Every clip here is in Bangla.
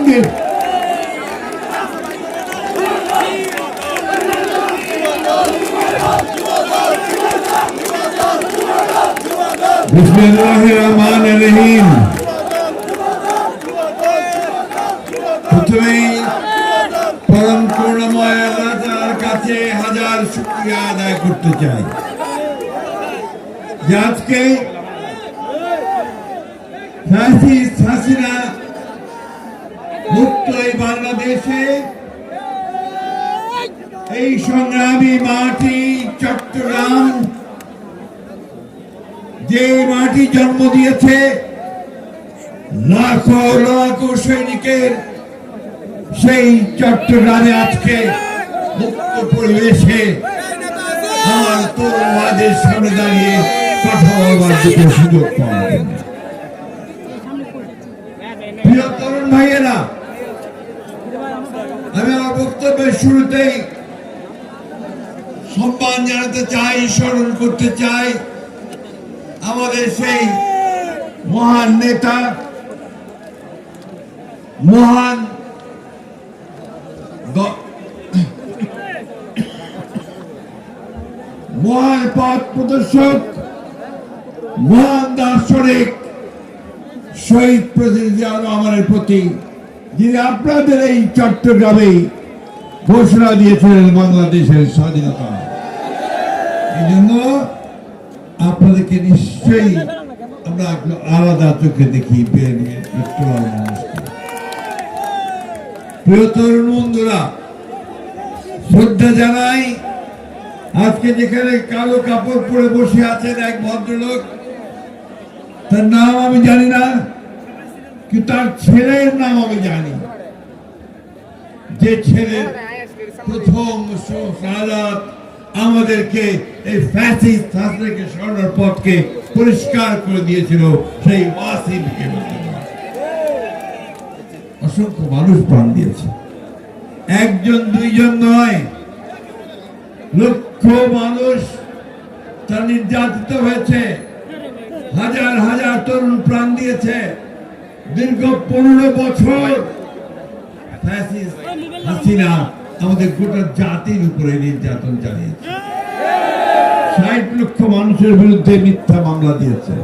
জাহাঙ্গীর। বিসমিল্লাহির রহমানির রহিম। প্রথমেই পরম করুণাময় আল্লাহ তাআলার কাছে হাজার শুকরিয়া আদায় করতে চাই যে আজকে ফ্যাসিস্ট হাসিনা মুক্ত এই বাংলাদেশে এই সংগ্রামী মাটি চট্টগ্রাম, যে মাটি জন্ম দিয়েছে লাখো লাখো সৈনিকের, সেই চট্টগ্রামে আজকে মুক্ত পরিবেশে আমার তরুণদের সামনে দাঁড়িয়ে কথা বলবার সুযোগ পাওয়া যায়। প্রিয় তরুণ ভাইয়েরা, আমি আমার বক্তব্যের শুরুতেই সম্মান জানাতে চাই, স্মরণ করতে চাই আমাদের সেই মহান নেতা, মহান পথ প্রদর্শক, মহান দার্শনিক শহীদ প্রেসিডেন্ট জিয়াউর রহমানের প্রতি, যিনি আপনাদের এই চট্টগ্রামে ঘোষণা দিয়েছিলেন বাংলাদেশের স্বাধীনতা। এই জন্য আপনাদেরকে নিশ্চয়ই আমরা আলাদা চোখে দেখি। প্রিয় তরুণ বন্ধুরা, শ্রদ্ধা জানাই। আজকে যেখানে কালো কাপড় পরে বসে আছেন এক ভদ্রলোক, তার নাম আমি জানি না, কিন্তু তার ছেলের নাম আমি জানি, যে ছেলের প্রথম শাহাদাত আমাদেরকে এই ফ্যাসিস্ট হাসিনাকে সরানোর পথকে পরিষ্কার করে দিয়েছিল, সেই ওয়াসিমকে। অসংখ্য মানুষ প্রাণ দিয়েছে, একজন দুইজন নয়, লক্ষ মানুষ তার নির্যাতিত হয়েছে, হাজার হাজার তরুণ প্রাণ দিয়েছে। দীর্ঘ 15 বছর ফ্যাসিস্ট হাসিনা আমাদের গোটা জাতির উপরে নির্যাতন চালিয়েছে। 60 লক্ষ মানুষের বিরুদ্ধে মিথ্যা মামলা দিয়েছে,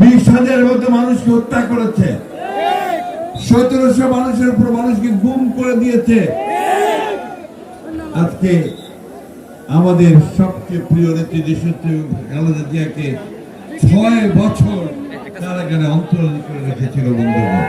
20,000-এর মতো মানুষকে হত্যা করেছে, 1700 মানুষের উপর মানুষকে গুম করে দিয়েছে। আজকে আমাদের সবচেয়ে প্রিয় নেত্রী দেশনেত্রী খালেদা জিয়াকে 6 বছর কারাগারে অন্তরীণ করে রেখেছিল বন্ধুরা।